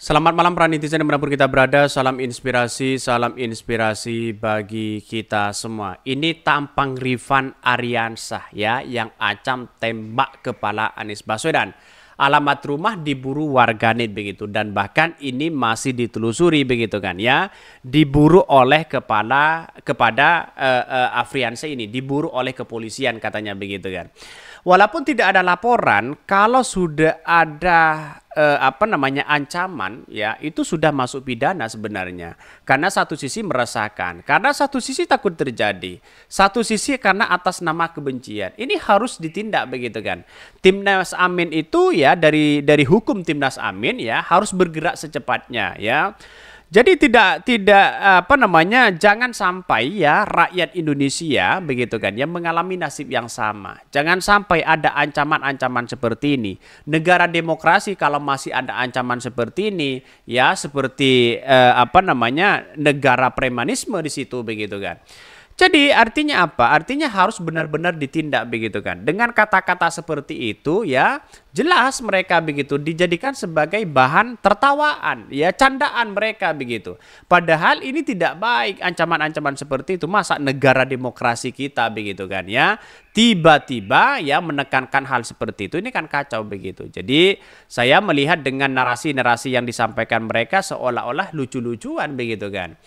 Selamat malam para netizen dimanapun kita berada, salam inspirasi bagi kita semua. Ini tampang Rifan Ariansah ya, yang acam tembak kepala Anies Baswedan. Alamat rumah diburu warganet begitu, dan bahkan ini masih ditelusuri begitu kan ya, diburu oleh kepada Afriansah ini, diburu oleh kepolisian katanya begitu kan. Walaupun tidak ada laporan, kalau sudah ada ancaman ya, itu sudah masuk pidana sebenarnya. Karena satu sisi meresahkan, karena satu sisi takut terjadi, satu sisi karena atas nama kebencian. Ini harus ditindak begitu kan. Timnas Amin itu ya, dari hukum Timnas Amin ya harus bergerak secepatnya ya. Jadi jangan sampai ya rakyat Indonesia begitu kan yang mengalami nasib yang sama. Jangan sampai ada ancaman-ancaman seperti ini. Negara demokrasi kalau masih ada ancaman seperti ini ya, seperti negara premanisme di situ begitu kan. Jadi artinya apa? Artinya harus benar-benar ditindak begitu kan. Dengan kata-kata seperti itu ya, jelas mereka begitu dijadikan sebagai bahan tertawaan, ya candaan mereka begitu. Padahal ini tidak baik, ancaman-ancaman seperti itu. Masa negara demokrasi kita begitu kan ya, tiba-tiba ya menekankan hal seperti itu, ini kan kacau begitu. Jadi saya melihat dengan narasi-narasi yang disampaikan mereka seolah-olah lucu-lucuan begitu kan.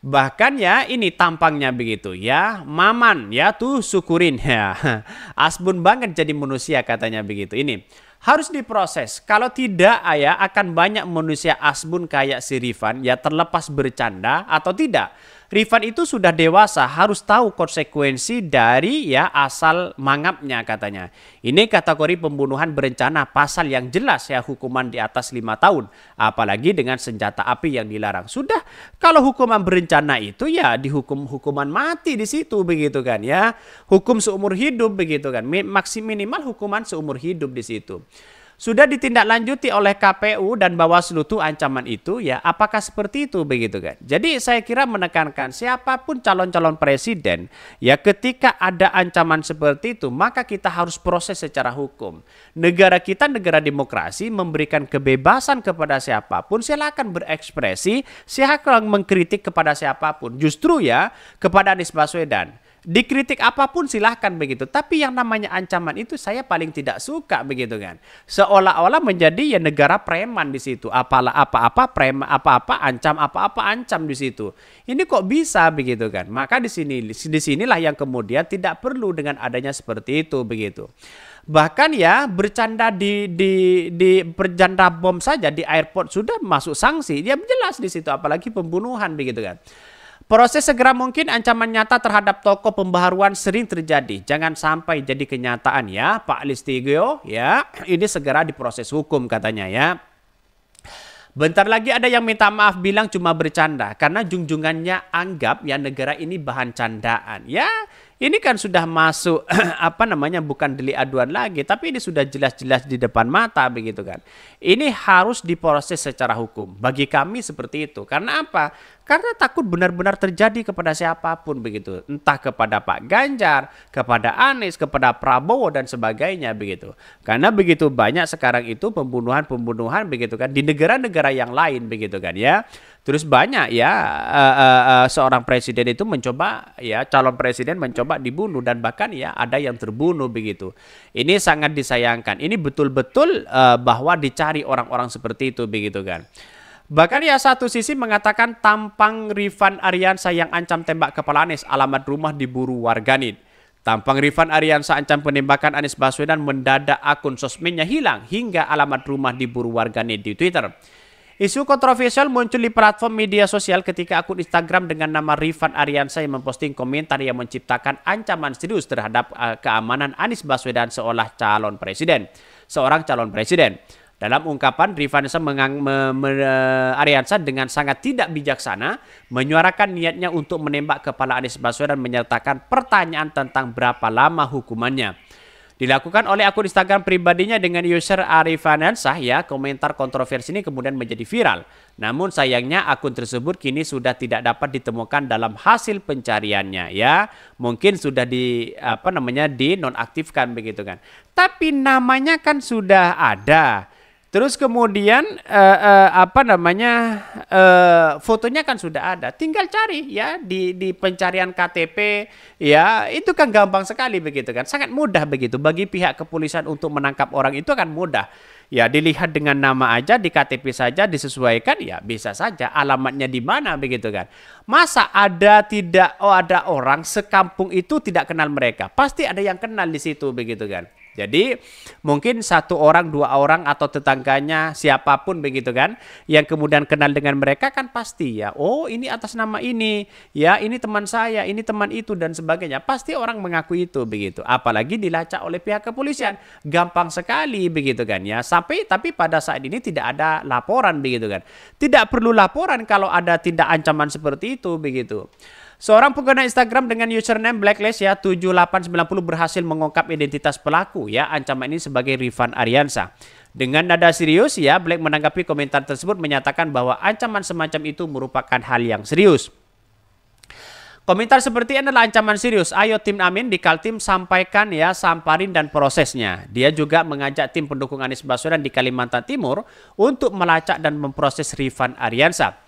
Bahkan ya ini tampangnya begitu ya, Maman ya tuh syukurin ya, asbun banget jadi manusia katanya begitu. Ini harus diproses, kalau tidak ya akan banyak manusia asbun kayak si Rifan ya, terlepas bercanda atau tidak. Rifan itu sudah dewasa, harus tahu konsekuensi dari ya asal mangapnya katanya. Ini kategori pembunuhan berencana, pasal yang jelas ya, hukuman di atas 5 tahun. Apalagi dengan senjata api yang dilarang. Sudah, kalau hukuman berencana itu ya dihukum hukuman mati di situ begitu kan ya. Hukum seumur hidup begitu kan. Minimal hukuman seumur hidup di situ. Sudah ditindaklanjuti oleh KPU dan Bawaslu tuh ancaman itu ya, apakah seperti itu begitu kan. Jadi saya kira menekankan siapapun calon-calon presiden ya, ketika ada ancaman seperti itu maka kita harus proses secara hukum. Negara kita negara demokrasi, memberikan kebebasan kepada siapapun, silakan berekspresi, silakan mengkritik kepada siapapun. Justru ya kepada Anies Baswedan, dikritik apapun silahkan begitu. Tapi yang namanya ancaman itu saya paling tidak suka begitu kan. Seolah-olah menjadi ya negara preman di situ. Apa-apa preman, apa-apa ancam di situ. Ini kok bisa begitu kan? Maka disinilah yang kemudian tidak perlu dengan adanya seperti itu begitu. Bahkan ya bercanda di bercanda bom saja di airport sudah masuk sanksi. Ya jelas di situ, apalagi pembunuhan begitu kan. Proses segera mungkin, ancaman nyata terhadap tokoh pembaharuan sering terjadi. Jangan sampai jadi kenyataan ya Pak Listigio ya. Ini segera diproses hukum katanya ya. Bentar lagi ada yang minta maaf bilang cuma bercanda karena junjungannya anggap ya negara ini bahan candaan. Ya ini kan sudah masuk bukan delik aduan lagi, tapi ini sudah jelas-jelas di depan mata begitu kan. Ini harus diproses secara hukum. Bagi kami seperti itu. Karena apa? Karena takut benar-benar terjadi kepada siapapun begitu. Entah kepada Pak Ganjar, kepada Anies, kepada Prabowo dan sebagainya begitu. Karena begitu banyak sekarang itu pembunuhan begitu kan di negara-negara yang lain begitu kan ya. Terus banyak ya seorang presiden itu mencoba ya, calon presiden mencoba dibunuh dan bahkan ya ada yang terbunuh begitu. Ini sangat disayangkan. Ini betul-betul bahwa dicari orang-orang seperti itu begitu kan. Bahkan ya satu sisi mengatakan tampang Rifan Ariansah yang ancam tembak kepala Anies, alamat rumah diburu warganet. Tampang Rifan Ariansah ancam penembakan Anies Baswedan, mendadak akun sosmednya hilang hingga alamat rumah diburu warganet di Twitter. Isu kontroversial muncul di platform media sosial ketika akun Instagram dengan nama Rifan Ariansah yang memposting komentar yang menciptakan ancaman serius terhadap keamanan Anies Baswedan seorang calon presiden. Dalam ungkapan, Rifan Ariansah dengan sangat tidak bijaksana menyuarakan niatnya untuk menembak kepala Anies Baswedan, menyertakan pertanyaan tentang berapa lama hukumannya. Dilakukan oleh akun Instagram pribadinya dengan user Arifansah ya, komentar kontroversi ini kemudian menjadi viral. Namun sayangnya akun tersebut kini sudah tidak dapat ditemukan dalam hasil pencariannya ya. Mungkin sudah dinonaktifkan begitu kan. Tapi namanya kan sudah ada. Terus kemudian fotonya kan sudah ada, tinggal cari ya di pencarian KTP ya, itu kan gampang sekali begitu kan, sangat mudah begitu bagi pihak kepolisian untuk menangkap orang, itu kan mudah. Ya dilihat dengan nama aja di KTP saja disesuaikan ya bisa saja alamatnya di mana begitu kan. Masa ada orang sekampung itu tidak kenal mereka? Pasti ada yang kenal di situ begitu kan. Jadi mungkin satu orang, dua orang atau tetangganya siapapun begitu kan, yang kemudian kenal dengan mereka kan pasti ya, oh ini atas nama ini, ya ini teman saya, ini teman itu dan sebagainya. Pasti orang mengaku itu begitu. Apalagi dilacak oleh pihak kepolisian, gampang sekali begitu kan ya. Tapi pada saat ini tidak ada laporan begitu kan. Tidak perlu laporan kalau ada tindak ancaman seperti itu begitu. Seorang pengguna Instagram dengan username blacklist ya 7890 berhasil mengungkap identitas pelaku ya ancaman ini sebagai Rifan Ariansyah. Dengan nada serius ya, Black menanggapi komentar tersebut menyatakan bahwa ancaman semacam itu merupakan hal yang serius. Komentar seperti ini adalah ancaman serius. Ayo tim Amin di Kaltim sampaikan ya samparin dan prosesnya. Dia juga mengajak tim pendukung Anies Baswedan di Kalimantan Timur untuk melacak dan memproses Rifan Ariansyah.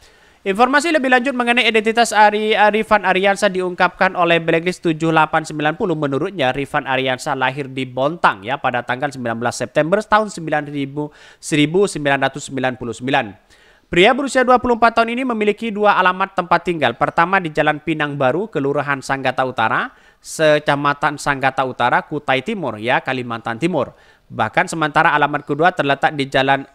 Informasi lebih lanjut mengenai identitas Rifan Ariansyah diungkapkan oleh Blacklist 7890. Menurutnya Rifan Ariansyah lahir di Bontang ya pada tanggal 19 September tahun 1999. Pria berusia 24 tahun ini memiliki dua alamat tempat tinggal. Pertama di Jalan Pinang Baru, Kelurahan Sanggata Utara, Kecamatan Sanggata Utara, Kutai Timur ya, Kalimantan Timur. Bahkan sementara alamat kedua terletak di Jalan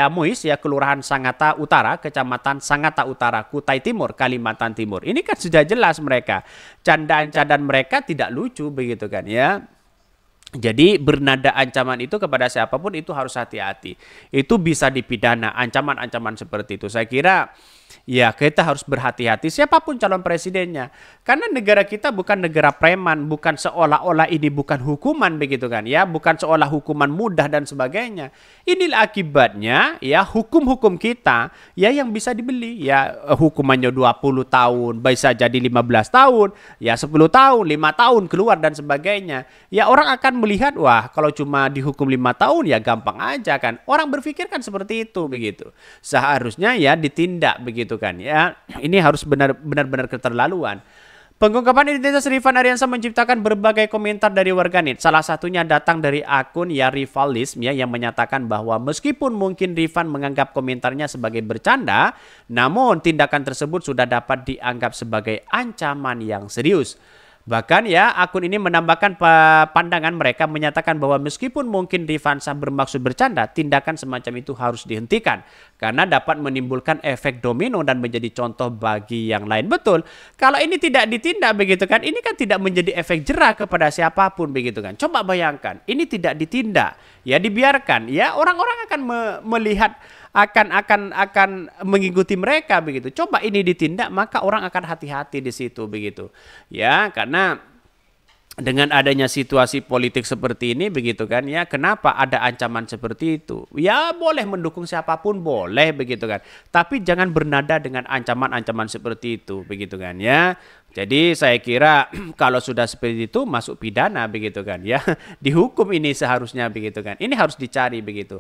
Muis ya, Kelurahan Sanggata Utara, Kecamatan Sanggata Utara, Kutai Timur, Kalimantan Timur. Ini kan sudah jelas mereka. Candaan-candaan mereka tidak lucu begitu kan ya. Jadi bernada ancaman itu kepada siapapun itu harus hati-hati. Itu bisa dipidana, ancaman-ancaman seperti itu. Saya kira ya kita harus berhati-hati siapapun calon presidennya. Karena negara kita bukan negara preman, bukan seolah-olah ini bukan hukuman begitu kan ya, bukan seolah hukuman mudah dan sebagainya. Inilah akibatnya ya hukum-hukum kita ya yang bisa dibeli ya, hukumannya 20 tahun, bisa jadi 15 tahun, ya 10 tahun, 5 tahun keluar dan sebagainya. Ya orang akan melihat wah kalau cuma dihukum 5 tahun ya gampang aja kan. Orang berpikir kan seperti itu begitu. Seharusnya ya ditindak begitu kan ya. Ini harus benar-benar keterlaluan. Pengungkapan identitas Rifan Ariansyah menciptakan berbagai komentar dari warganet. Salah satunya datang dari akun Yarifalism ya, yang menyatakan bahwa meskipun mungkin Rifan menganggap komentarnya sebagai bercanda, namun tindakan tersebut sudah dapat dianggap sebagai ancaman yang serius. Bahkan ya akun ini menambahkan pandangan mereka menyatakan bahwa meskipun mungkin Rifansyah bermaksud bercanda, tindakan semacam itu harus dihentikan karena dapat menimbulkan efek domino dan menjadi contoh bagi yang lain. Betul, kalau ini tidak ditindak begitu kan, ini kan tidak menjadi efek jerah kepada siapapun begitu kan. Coba bayangkan, ini tidak ditindak, ya dibiarkan, ya orang-orang akan melihat akan mengikuti mereka begitu. Coba ini ditindak maka orang akan hati-hati di situ begitu. Ya, karena dengan adanya situasi politik seperti ini begitu kan ya, kenapa ada ancaman seperti itu? Ya boleh mendukung siapapun boleh begitu kan. Tapi jangan bernada dengan ancaman-ancaman seperti itu begitu kan ya. Jadi saya kira kalau sudah seperti itu masuk pidana begitu kan ya. Dihukum ini seharusnya begitu kan. Ini harus dicari begitu.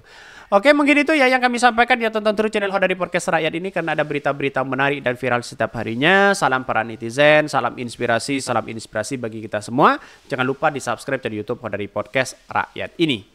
Oke, mungkin itu ya yang kami sampaikan. Ya tonton terus channel Hodari Podcast Rakyat ini karena ada berita-berita menarik dan viral setiap harinya. Salam para netizen, salam inspirasi bagi kita semua. Jangan lupa di subscribe channel YouTube Hodari Podcast Rakyat ini.